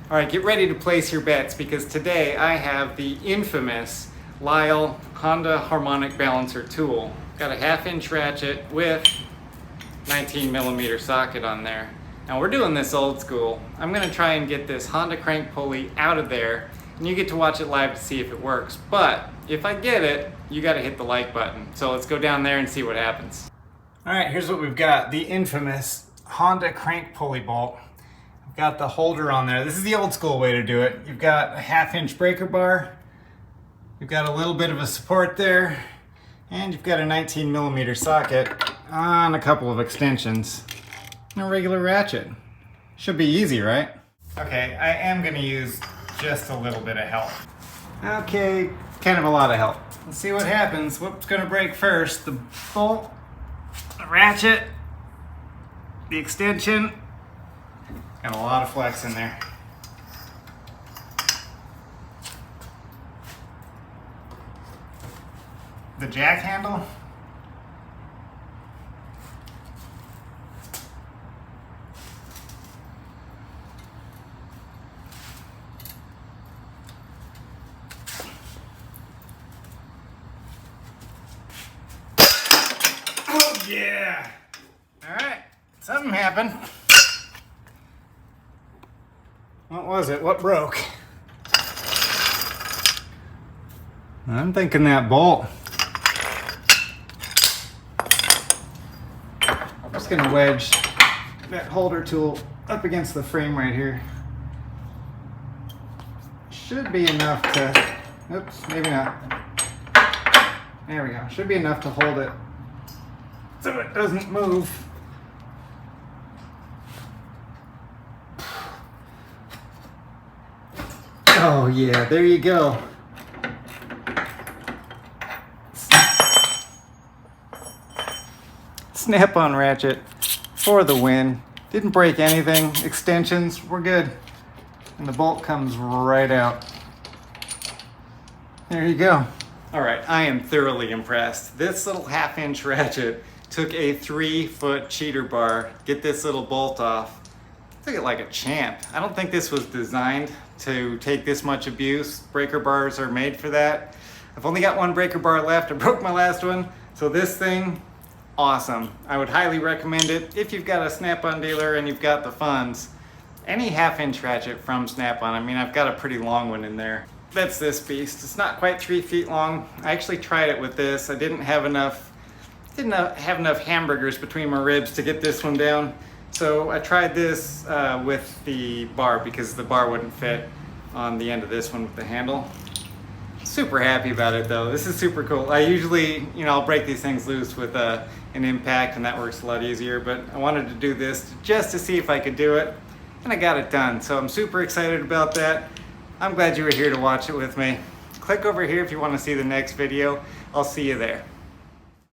All right, get ready to place your bets because today I have the infamous Lyle Honda Harmonic Balancer tool. Got a 1/2-inch ratchet with 19mm socket on there. Now we're doing this old school. I'm gonna try and get this Honda crank pulley out of there and you get to watch it live to see if it works. But if I get it, you gotta hit the like button. So let's go down there and see what happens. All right, here's what we've got. The infamous Honda crank pulley bolt. I've got the holder on there. This is the old school way to do it. You've got a 1/2-inch breaker bar. You've got a little bit of a support there. And you've got a 19mm socket on a couple of extensions. And a regular ratchet. Should be easy, right? Okay, I am gonna use just a little bit of help. Okay, kind of a lot of help. Let's see what happens. What's gonna break first? The bolt, the ratchet, the extension. Got a lot of flex in there. The jack handle. Oh yeah! All right, something happened. What was it? What broke? I'm thinking that bolt. I'm just gonna wedge that holder tool up against the frame right here. Should be enough to, oops, maybe not. There we go. Should be enough to hold it so it doesn't move. Oh yeah, there you go. Snap-on ratchet for the win. Didn't break anything. Extensions, we're good. And the bolt comes right out. There you go. All right, I am thoroughly impressed. This little 1/2-inch ratchet took a 3-foot cheater bar, get this little bolt off. Took it like a champ. I don't think this was designed to take this much abuse. Breaker bars are made for that. I've only got one breaker bar left. I broke my last one. So this thing, awesome. I would highly recommend it if you've got a Snap-on dealer and you've got the funds. Any 1/2-inch ratchet from Snap-on. I mean, I've got a pretty long one in there. That's this beast. It's not quite 3 feet long. I actually tried it with this. I didn't have enough hamburgers between my ribs to get this one down. So I tried this with the bar because the bar wouldn't fit on the end of this one with the handle. Super happy about it though. This is super cool. I usually, I'll break these things loose with an impact and that works a lot easier, but I wanted to do this just to see if I could do it and I got it done. So I'm super excited about that. I'm glad you were here to watch it with me. Click over here if you want to see the next video. I'll see you there.